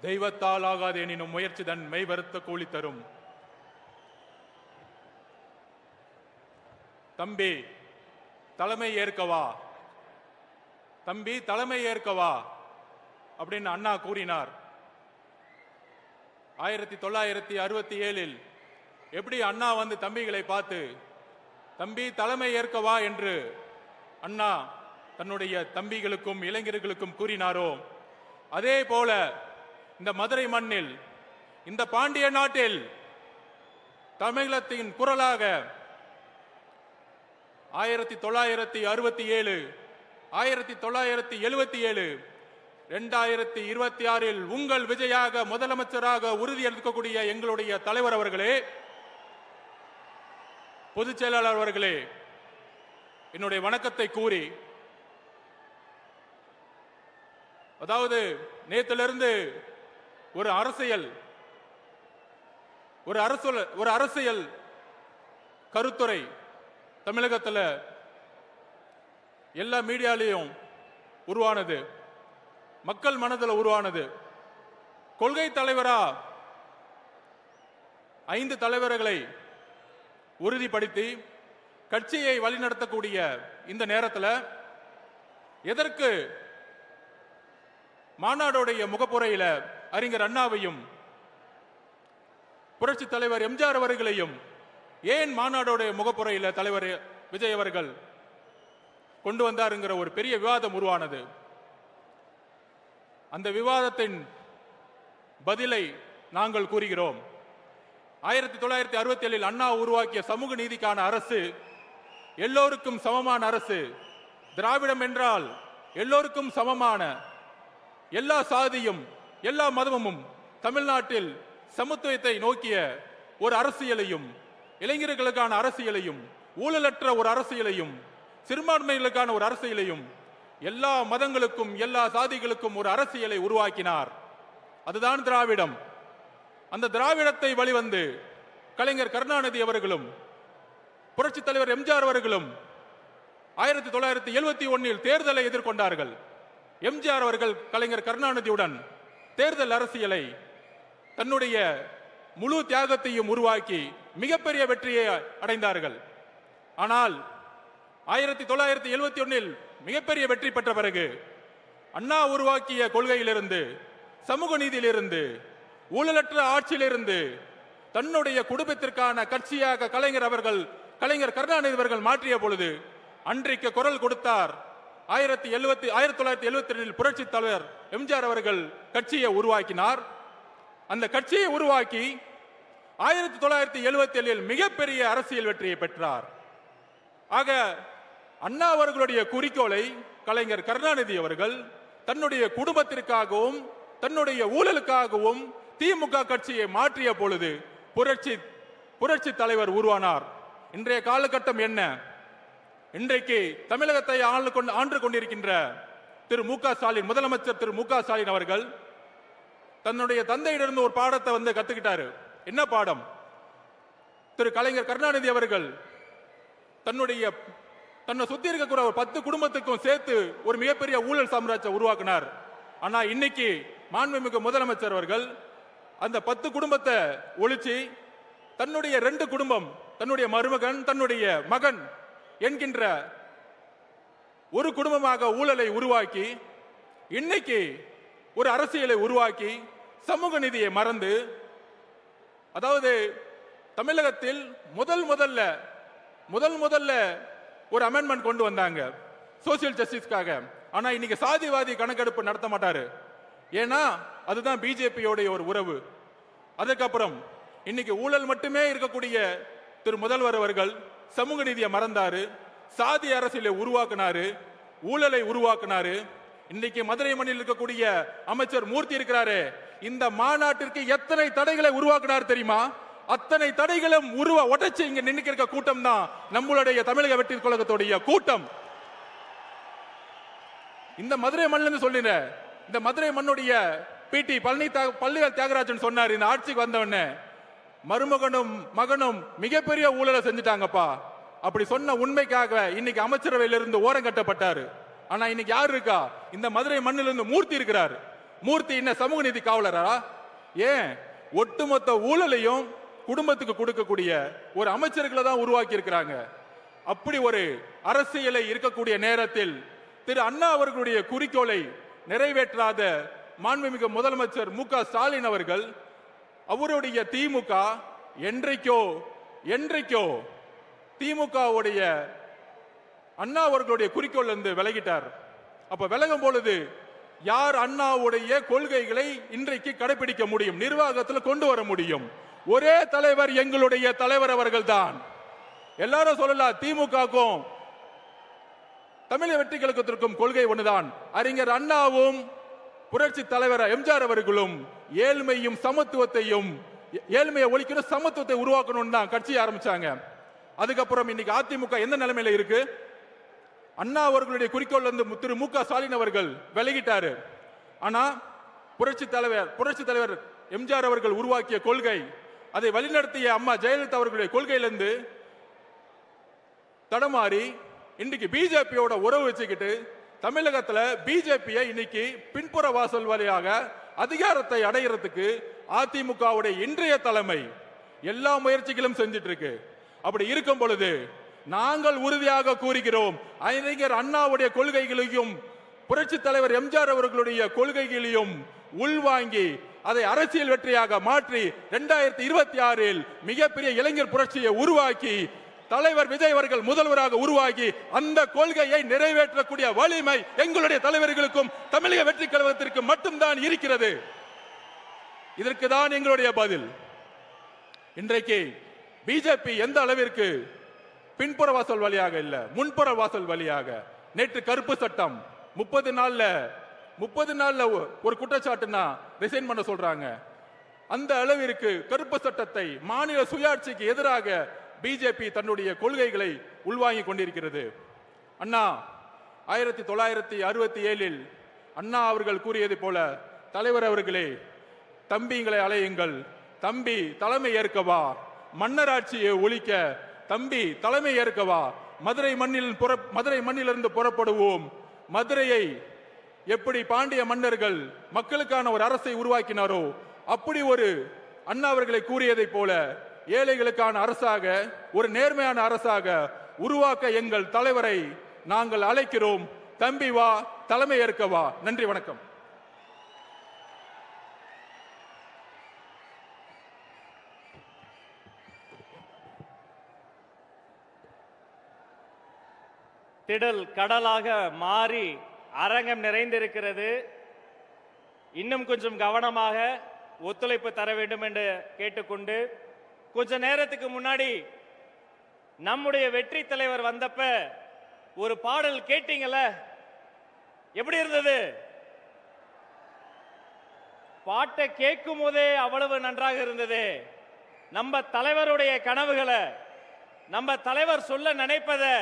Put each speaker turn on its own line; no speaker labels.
தெய்வத்தால் ஆகாது எனினும் முயற்சி தன் மெய்வருத்த கூலி தரும். தம்பி தலைமை ஏற்கவா, தம்பி தலைமை ஏற்கவா அப்படின்னு அண்ணா கூறினார். 1967 எப்படி அண்ணா வந்து தம்பிகளை பார்த்து தம்பி தலைமை ஏற்கவா என்று அண்ணா தன்னுடைய தம்பிகளுக்கும் இளைஞர்களுக்கும் கூறினாரோ, அதே போல இந்த மதுரை மண்ணில், இந்த பாண்டிய நாட்டில் தமிழகத்தின் குரலாக 1967, 1977, 2026 உங்கள் விஜயாக முதலமைச்சராக உறுதியளிக்கக்கூடிய எங்களுடைய தலைவர் அவர்களே, பொதுச் செயலாளர் அவர்களே, என்னுடைய வணக்கத்தை கூறி, அதாவது நேற்றிலிருந்து ஒரு அரசியல் கருத்துரை தமிழகத்தில் எல்லா மீடியாலையும் உருவானது, மக்கள் மனதில் உருவானது. கொள்கை தலைவரா 5 தலைவர்களை உறுதிப்படுத்தி கட்சியை வழிநடத்தக்கூடிய இந்த நேரத்தில் எதற்கு மாநாடுடைய முகப்புரையில் அறிஞர் அண்ணாவையும் புரட்சி தலைவர் எம்ஜிஆர் அவர்களையும் ஏன் மாநாடுடைய முகப்புரையில் தலைவர் விஜய் அவர்கள் கொண்டு வந்தாருங்கிற ஒரு பெரிய விவாதம் உருவானது. அந்த விவாதத்தின் பதிலை நாங்கள் கூறுகிறோம். 1967 அண்ணா உருவாக்கிய சமூக நீதிக்கான அரசு எல்லோருக்கும் சமமான அரசு. திராவிடம் என்றால் எல்லோருக்கும் சமமான, எல்லா சாதியும் எல்லா மதமும் தமிழ்நாட்டில் சமத்துவத்தை நோக்கிய ஒரு அரசியலையும், இளைஞர்களுக்கான அரசியலையும், ஊழலற்ற ஒரு அரசியலையும், சிறுபான்மைகளுக்கான ஒரு அரசியலையும், எல்லா மதங்களுக்கும் எல்லா சாதிகளுக்கும் ஒரு அரசியலை உருவாக்கினார். அதுதான் திராவிடம். அந்த திராவிடத்தை வழிவந்து கலைஞர் கருணாநிதி அவர்களும் புரட்சி தலைவர் எம்ஜிஆர் அவர்களும் 1971 தேர்தலை எதிர்கொண்டார்கள். எம்ஜிஆர் அவர்கள் கலைஞர் கருணாநிதியுடன் தேர்தல் அரசியலை தன்னுடைய முழு தியாகத்தையும் உருவாக்கி மிகப்பெரிய வெற்றியை அடைந்தார்கள். ஆனால் 1971 மிகப்பெரிய வெற்றி பெற்ற பிறகு அண்ணா உருவாக்கிய கொள்கையிலிருந்து, சமூக நீதியிலிருந்து, ஊழலற்ற ஆட்சியிலிருந்து தன்னுடைய குடும்பத்திற்கான கட்சியாக கலைஞர் கருணாநிதி அவர்கள் மாற்றிய பொழுது அன்றைக்கு குரல் கொடுத்தார். 1972 புரட்சி தலைவர் எம்ஜிஆர் அவர்கள் கட்சியை உருவாக்கினார். அந்த கட்சியை உருவாக்கி 1977 மிகப்பெரிய அரசியல் வெற்றியை பெற்றார். ஆக அண்ணா அவர்களுடைய குறிக்கோளை கலைஞர் கருணாநிதி அவர்கள் தன்னுடைய குடும்பத்திற்காகவும் தன்னுடைய ஊழலுக்காகவும் திமுக கட்சியை மாற்றிய பொழுது புரட்சி தலைவர் உருவானார். இன்றைய காலகட்டம் என்ன? இன்றைக்கு தமிழகத்தை ஆண்டு கொண்டிருக்கின்ற முதலமைச்சர் திரு மு.க. ஸ்டாலின் அவர்கள் தன்னுடைய தந்தையிலிருந்து ஒரு பாடத்தை கத்துக்கிட்டாரு. என்ன பாடம்? திரு கலைஞர் கருணாநிதி அவர்கள் தன்னை சுத்தி இருக்கக்கூடிய 10 குடும்பத்துக்கும் சேர்த்து ஒரு மிகப்பெரிய ஊழல் சாம்ராஜ்யம் உருவாக்கினார். ஆனா இன்னைக்கு மாண்புமிகு முதலமைச்சர் அவர்கள் அந்த 10 குடும்பத்தை ஒழிச்சு தன்னுடைய 2 குடும்பம், தன்னுடைய மருமகன், தன்னுடைய மகன் என்கின்ற ஒரு குடும்பமாக ஊழலை உருவாக்கி இன்னைக்கு ஒரு அரசியலை உருவாக்கி சமூக நீதியை மறந்து, அதாவது தமிழகத்தில் முதல் முதல்ல ஒரு அமெண்ட்மெண்ட் கொண்டு வந்தாங்க சோசியல் ஜஸ்டிஸ்க்காக. ஆனா இன்னைக்கு சாதிவாதி கணக்கெடுப்பு நடத்த மாட்டாரு. ஏன்னா அதுதான் பிஜேபியோடைய ஒரு உறவு. அதுக்கப்புறம் இன்னைக்கு ஊழல் மட்டுமே இருக்கக்கூடிய திரு முதல்வர் அவர்கள் சமூக நீதியை மறந்தாரு, சாதி அரசியலை உருவாக்கினாரு, ஊழலை உருவாக்கினாரு. இன்னைக்கு மதுரை மண்ணில் இருக்கக்கூடிய அமைச்சர் மூர்த்தி இருக்கிறாரு. இந்த மாநாட்டிற்கு எத்தனை தடைகளை உருவாக்கினார் தெரியுமா? அத்தனை தடைகளும் உடைச்சு இங்க நின்னுக்கிற கூட்டம் தான் நம்மளுடைய தமிழக வெற்றி கழகத்துடைய கூட்டம். இந்த மதுரை மண்ணிலிருந்து சொல்லின, இந்த மதுரை மண்ணுடைய பிடி பள்ளிகள் தியாகராஜன் சொன்னார், இந்த ஆட்சிக்கு வந்தவன மருமகனும் மகனும் மிகப்பெரிய ஊழலை செஞ்சுட்டாங்கப்பா. அப்படி சொன்ன உண்மைக்காக இன்னைக்கு அமைச்சரவையிலிருந்து ஓரம் கட்டப்பட்டாரு. ஆனா இன்னைக்கு யாரு இருக்கா? இந்த மதுரை மண்ணிலிருந்து மூர்த்தி இருக்கிறார். மூர்த்தி என்ன சமூக நீதி காவலரா? ஏன் ஒட்டுமொத்த ஊழலையும் குடும்பத்துக்கு கொடுக்கக்கூடிய ஒரு அமைச்சர்களை தான் உருவாக்கி இருக்கிறாங்க. அப்படி ஒரு அரசியலை இருக்கக்கூடிய நேரத்தில் திரு அண்ணா அவர்களுடைய குறிக்கோளை நிறைவேற்றாத மாண்புமிகு முதலமைச்சர் மு.க. ஸ்டாலின் அவர்கள் அவருடைய திமுக என்றைக்கோ திமுகவுடைய அண்ணா அவர்களுடைய குறிக்கோள் இருந்து விலகிட்டார். அப்ப விலகும் பொழுது யார் அண்ணாவுடைய கொள்கைகளை இன்றைக்கு கடைபிடிக்க முடியும், நிர்வாகத்தில் கொண்டு வர முடியும்? ஒரே தலைவர், எங்களுடைய தலைவர் அவர்கள் தான். எல்லாரும் சொல்லலாம், திமுகவுக்கும் தமிழக வெற்றி கழகத்திற்கும் கொள்கை ஒன்றுதான். அறிஞர் அண்ணாவும் புரட்சி தலைவர் எம்ஜிஆர் அவர்களும் ஏழ்மையும் சமத்துவத்தையும், ஏழ்மையை ஒழிக்கணும், சமத்துவத்தை உருவாக்கணும் தான் கட்சி ஆரம்பிச்சாங்க. அதுக்கப்புறம் இன்னைக்கு அதிமுக எந்த நிலைமையில இருக்கு? அண்ணா அவர்களுடைய குறிக்கோள் வந்து திரு மு.க. ஸ்டாலின் அவர்கள் விலகிட்டாரு. ஆனா புரட்சி தலைவர் எம்ஜிஆர் அவர்கள் உருவாக்கிய கொள்கை, அதை வழிநடத்திய அம்மா ஜெயலலிதா அவர்களுடைய கொள்கையிலிருந்து தடமாறி இன்னைக்கு பிஜேபியோட உறவு வச்சுக்கிட்டு தமிழகத்துல பிஜேபியை இன்னைக்கு பின்புற வாசல் வழியாக அதிகாரத்தை அடைகிறதுக்கு அதிமுகவுடைய இன்றைய தலைமை எல்லா முயற்சிகளும் செஞ்சிட்டு இருக்கு. அப்படி இருக்கும் பொழுது நாங்கள் உறுதியாக கூறுகிறோம், அறிஞர் அண்ணாவுடைய கொள்கைகளையும் புரட்சி தலைவர் எம்ஜிஆர் அவர்களுடைய கொள்கைகளையும் உள்வாங்கி அதை அரசியல் வெற்றியாக மாற்றி 2026 மிகப்பெரிய இளைஞர் புரட்சியை உருவாக்கி தலைவர் விஜய் அவர்கள் முதல்வராக உருவாகி அந்த கொள்கையை நிறைவேற்றக்கூடிய வலிமை எங்களுடைய தலைவர்களுக்கும் தமிழக வெற்றி கழகத்திற்கு மட்டும்தான் இருக்கிறது. இதற்கு தான் எங்களுடைய பதில். இன்றைக்கு பிஜேபி எந்த அளவிற்கு பின்புற வாசல் வழியாக இல்ல, முன்புற வாசல் வழியாக, நேற்று கருப்பு சட்டம் 30 நாள்ல ஒரு குற்றச்சாட்டுனா ரிசைன் பண்ண சொல்றாங்க. அந்த அளவிற்கு கருப்பு சட்டத்தை, மாநில சுயாட்சிக்கு எதிராக பிஜேபி தன்னுடைய கொள்கைகளை உள்வாங்கி கொண்டிருக்கிறது. அண்ணா 1967 அண்ணா அவர்கள் கூறியது போல, தலைவர் அவர்களே தம்பிங்களை அலையுங்கள், தம்பி தலைமை ஏற்கவா, மன்னராட்சியை ஒழிக்க தம்பி தலைமை ஏற்கவா, மதுரை மண்ணிலிருந்து புறப்படுவோம், மதுரையை எப்படி பாண்டிய மன்னர்கள் மக்களுக்கான ஒரு அரசை உருவாக்கினாரோ அப்படி ஒரு அண்ணா அவர்களை கூறியதை போல ஏழைகளுக்கான அரசாக, ஒரு நேர்மையான அரசாக உருவாக்க எங்கள் தலைவரை நாங்கள் அழைக்கிறோம். தம்பி வா, தலைமை ஏற்கவா. நன்றி, வணக்கம்.
திடல் கடலாக மாறி அரங்கம் நிறைந்திருக்கிறது. இன்னும் கொஞ்சம் கவனமாக ஒத்துழைப்பு தர வேண்டும் என்று கேட்டுக்கொண்டு, கொஞ்ச நேரத்துக்கு முன்னாடி நம்முடைய வெற்றி தலைவர் வந்தப்ப ஒரு பாடல் கேட்டீங்கல்ல, எப்படி இருந்தது? பாட்டை கேட்கும் போதே அவ்வளவு நன்றாக இருந்தது. நம்ம தலைவருடைய கனவுகளை, நம்ம தலைவர் சொல்ல நினைப்பதை